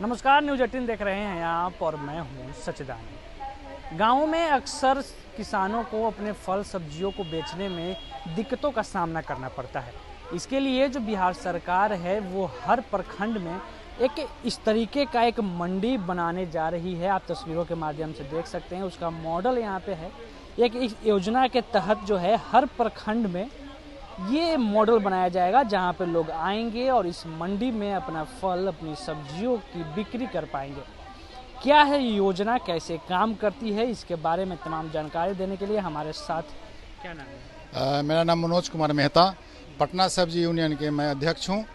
नमस्कार, न्यूज़ 18 देख रहे हैं आप और मैं हूं सचिदानी। गाँव में अक्सर किसानों को अपने फल सब्जियों को बेचने में दिक्कतों का सामना करना पड़ता है। इसके लिए जो बिहार सरकार है वो हर प्रखंड में एक इस तरीके का एक मंडी बनाने जा रही है। आप तस्वीरों के माध्यम से देख सकते हैं, उसका मॉडल यहाँ पे है। एक इस योजना के तहत जो है हर प्रखंड में ये मॉडल बनाया जाएगा जहाँ पे लोग आएंगे और इस मंडी में अपना फल, अपनी सब्जियों की बिक्री कर पाएंगे। क्या है ये योजना, कैसे काम करती है, इसके बारे में तमाम जानकारी देने के लिए हमारे साथ क्या नाम है? मेरा नाम मनोज कुमार मेहता, पटना सब्जी यूनियन के मैं अध्यक्ष हूँ।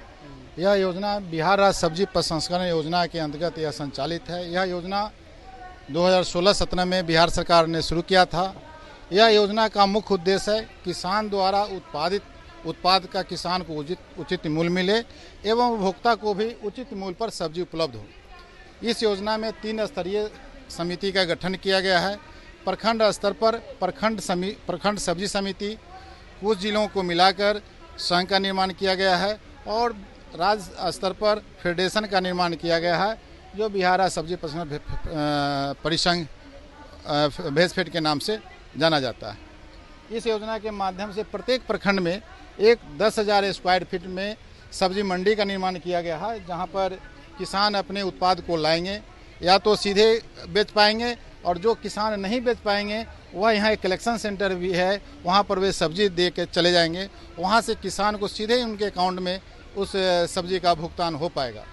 यह योजना बिहार राज्य सब्जी प्रसंस्करण योजना के अंतर्गत यह संचालित है। यह योजना 2016-17 में बिहार सरकार ने शुरू किया था। यह योजना का मुख्य उद्देश्य है किसान द्वारा उत्पादित उत्पाद का किसान को उचित मूल्य मिले एवं उपभोक्ता को भी उचित मूल्य पर सब्जी उपलब्ध हो। इस योजना में 3 स्तरीय समिति का गठन किया गया है। प्रखंड स्तर पर प्रखंड सब्जी समिति, कुछ जिलों को मिलाकर संघ का निर्माण किया गया है और राज्य स्तर पर फेडरेशन का निर्माण किया गया है, जो बिहार राज्य सब्जी परिसंघ भेजफेड के नाम से जाना जाता है। इस योजना के माध्यम से प्रत्येक प्रखंड में एक 10,000 स्क्वायर फीट में सब्जी मंडी का निर्माण किया गया है, जहां पर किसान अपने उत्पाद को लाएंगे या तो सीधे बेच पाएंगे और जो किसान नहीं बेच पाएंगे वह यहाँ एक कलेक्शन सेंटर भी है, वहां पर वे सब्जी दे के चले जाएंगे। वहां से किसान को सीधे उनके अकाउंट में उस सब्जी का भुगतान हो पाएगा।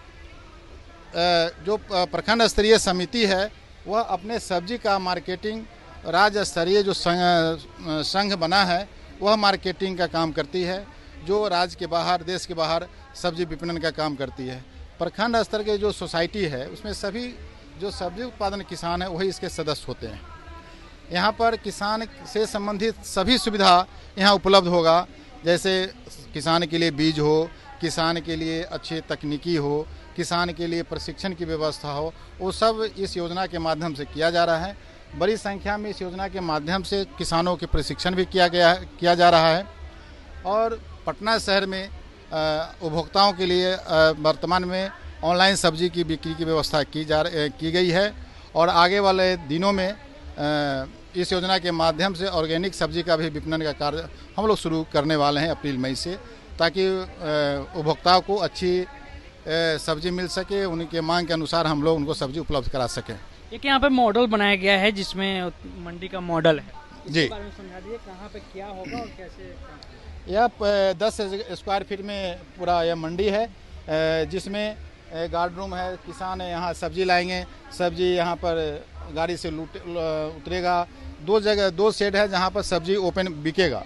जो प्रखंड स्तरीय समिति है वह अपने सब्जी का मार्केटिंग, राज्य स्तरीय जो संघ बना है वह मार्केटिंग का काम करती है, जो राज्य के बाहर, देश के बाहर सब्जी विपणन का काम करती है। प्रखंड स्तर के जो सोसाइटी है उसमें सभी जो सब्जी उत्पादन किसान है वही इसके सदस्य होते हैं। यहाँ पर किसान से संबंधित सभी सुविधा यहाँ उपलब्ध होगा, जैसे किसान के लिए बीज हो, किसान के लिए अच्छी तकनीकी हो, किसान के लिए प्रशिक्षण की व्यवस्था हो, वो सब इस योजना के माध्यम से किया जा रहा है। बड़ी संख्या में इस योजना के माध्यम से किसानों के प्रशिक्षण भी किया जा रहा है और पटना शहर में उपभोक्ताओं के लिए वर्तमान में ऑनलाइन सब्जी की बिक्री की व्यवस्था की गई है और आगे वाले दिनों में इस योजना के माध्यम से ऑर्गेनिक सब्जी का भी विपणन का कार्य हम लोग शुरू करने वाले हैं अप्रैल मई से, ताकि उपभोक्ताओं को अच्छी सब्जी मिल सके, उनके मांग के अनुसार हम लोग उनको सब्जी उपलब्ध करा सकें। एक यहाँ पे मॉडल बनाया गया है जिसमें मंडी का मॉडल है, जी, बारे में समझा दीजिए कहाँ पे क्या होगा और कैसे। यह 10 स्क्वायर फीट में पूरा यह मंडी है, जिसमें गार्ड रूम है। किसान यहाँ सब्जी लाएंगे, सब्जी यहाँ पर गाड़ी से उतरेगा। 2 शेड है जहाँ पर सब्जी ओपन बिकेगा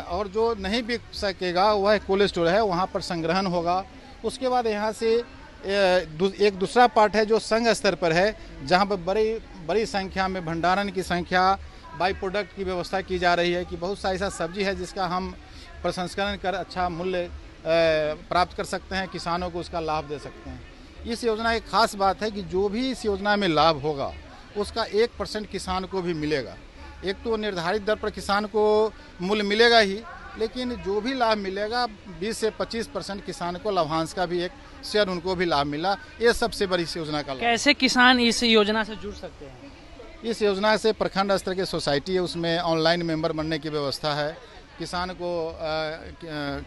और जो नहीं बिक सकेगा वह कोल्ड स्टोर है, वहाँ पर संग्रहण होगा। उसके बाद यहाँ से एक दूसरा पार्ट है जो संघ स्तर पर है, जहाँ पर बड़ी संख्या में भंडारण की संख्या, बाई प्रोडक्ट की व्यवस्था की जा रही है कि बहुत सा ऐसा सब्जी है जिसका हम प्रसंस्करण कर अच्छा मूल्य प्राप्त कर सकते हैं, किसानों को उसका लाभ दे सकते हैं। इस योजना की खास बात है कि जो भी इस योजना में लाभ होगा उसका 1% किसान को भी मिलेगा। एक तो निर्धारित दर पर किसान को मूल्य मिलेगा ही, लेकिन जो भी लाभ मिलेगा 20 से 25% किसान को लाभांश का भी एक शेयर उनको भी लाभ मिला। ये सबसे बड़ी इस योजना का लाभ। कैसे किसान इस योजना से जुड़ सकते हैं? इस योजना से प्रखंड स्तर के सोसाइटी है, उसमें ऑनलाइन मेंबर बनने की व्यवस्था है। किसान को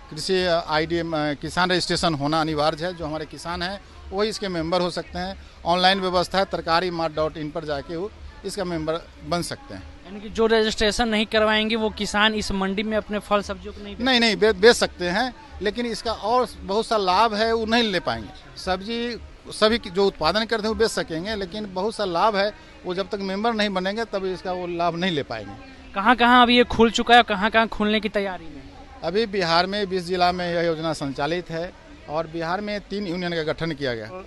कृषि आईडी किसान रजिस्ट्रेशन होना अनिवार्य है। जो हमारे किसान हैं वही इसके मेंबर हो सकते हैं। ऑनलाइन व्यवस्था है, तरकारीमार्ट.in पर जाके वो इसका मेंबर बन सकते हैं। यानी कि जो रजिस्ट्रेशन नहीं करवाएंगे वो किसान इस मंडी में अपने फल सब्जियों को नहीं बेच सकते हैं, लेकिन इसका और बहुत सा लाभ है वो नहीं ले पाएंगे। सब्जी सभी जो उत्पादन करते हैं वो बेच सकेंगे, लेकिन बहुत सा लाभ है वो जब तक मेंबर नहीं बनेंगे तब इसका वो लाभ नहीं ले पाएंगे। कहाँ अभी ये खुल चुका है, कहाँ खुलने की तैयारी में? अभी बिहार में 20 जिला में यह योजना संचालित है और बिहार में 3 यूनियन का गठन किया गया।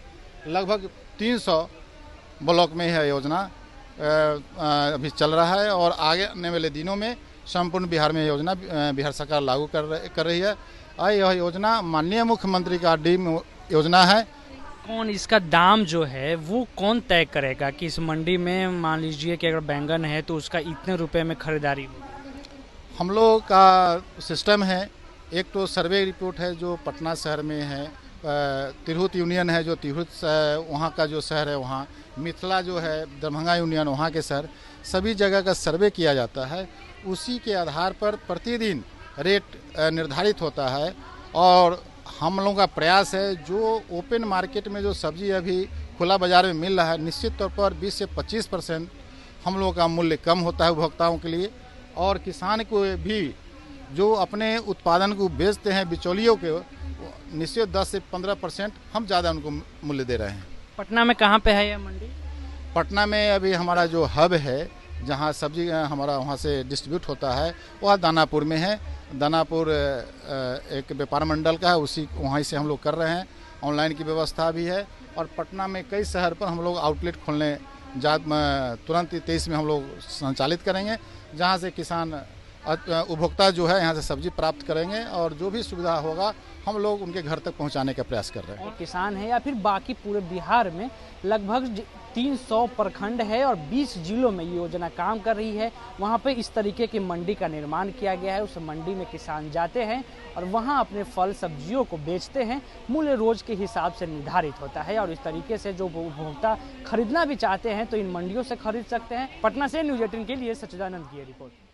लगभग 300 ब्लॉक में यह योजना अभी चल रहा है और आगे आने वाले दिनों में संपूर्ण बिहार में योजना बिहार सरकार लागू कर रही है। और यह योजना माननीय मुख्यमंत्री का ड्रीम योजना है। कौन इसका दाम जो है वो कौन तय करेगा कि इस मंडी में मान लीजिए कि अगर बैंगन है तो उसका इतने रुपए में खरीदारी होगी? हम लोग का सिस्टम है, एक तो सर्वे रिपोर्ट है जो पटना शहर में है तिरहुत यूनियन है जो तिरहुत वहाँ का जो शहर है, वहाँ मिथिला जो है दरभंगा यूनियन वहाँ के शहर, सभी जगह का सर्वे किया जाता है। उसी के आधार पर प्रतिदिन रेट निर्धारित होता है और हम लोगों का प्रयास है जो ओपन मार्केट में जो सब्जी अभी खुला बाजार में मिल रहा है, निश्चित तौर पर 20 से 25% हम लोगों का मूल्य कम होता है उपभोक्ताओं के लिए, और किसान को भी जो अपने उत्पादन को बेचते हैं बिचौलियों के, निश्चित 10 से 15% हम ज़्यादा उनको मूल्य दे रहे हैं। पटना में कहाँ पे है यह मंडी? पटना में अभी हमारा जो हब है जहाँ सब्जी हमारा वहाँ से डिस्ट्रीब्यूट होता है वह दानापुर में है। दानापुर एक व्यापार मंडल का है, उसी वहीं से हम लोग कर रहे हैं। ऑनलाइन की व्यवस्था भी है और पटना में कई शहर पर हम लोग आउटलेट खोलने तुरंत 23 में हम लोग संचालित करेंगे, जहाँ से किसान उपभोक्ता जो है यहाँ से सब्जी प्राप्त करेंगे और जो भी सुविधा होगा हम लोग उनके घर तक पहुँचाने का प्रयास कर रहे हैं। किसान है या फिर बाकी पूरे बिहार में लगभग 300 प्रखंड है और 20 जिलों में ये योजना काम कर रही है। वहाँ पे इस तरीके की मंडी का निर्माण किया गया है। उस मंडी में किसान जाते हैं और वहाँ अपने फल सब्जियों को बेचते हैं। मूल्य रोज के हिसाब से निर्धारित होता है और इस तरीके से जो उपभोक्ता खरीदना भी चाहते हैं तो इन मंडियों से खरीद सकते हैं। पटना से न्यूज़ 18 के लिए सच्चिदानंद की रिपोर्ट।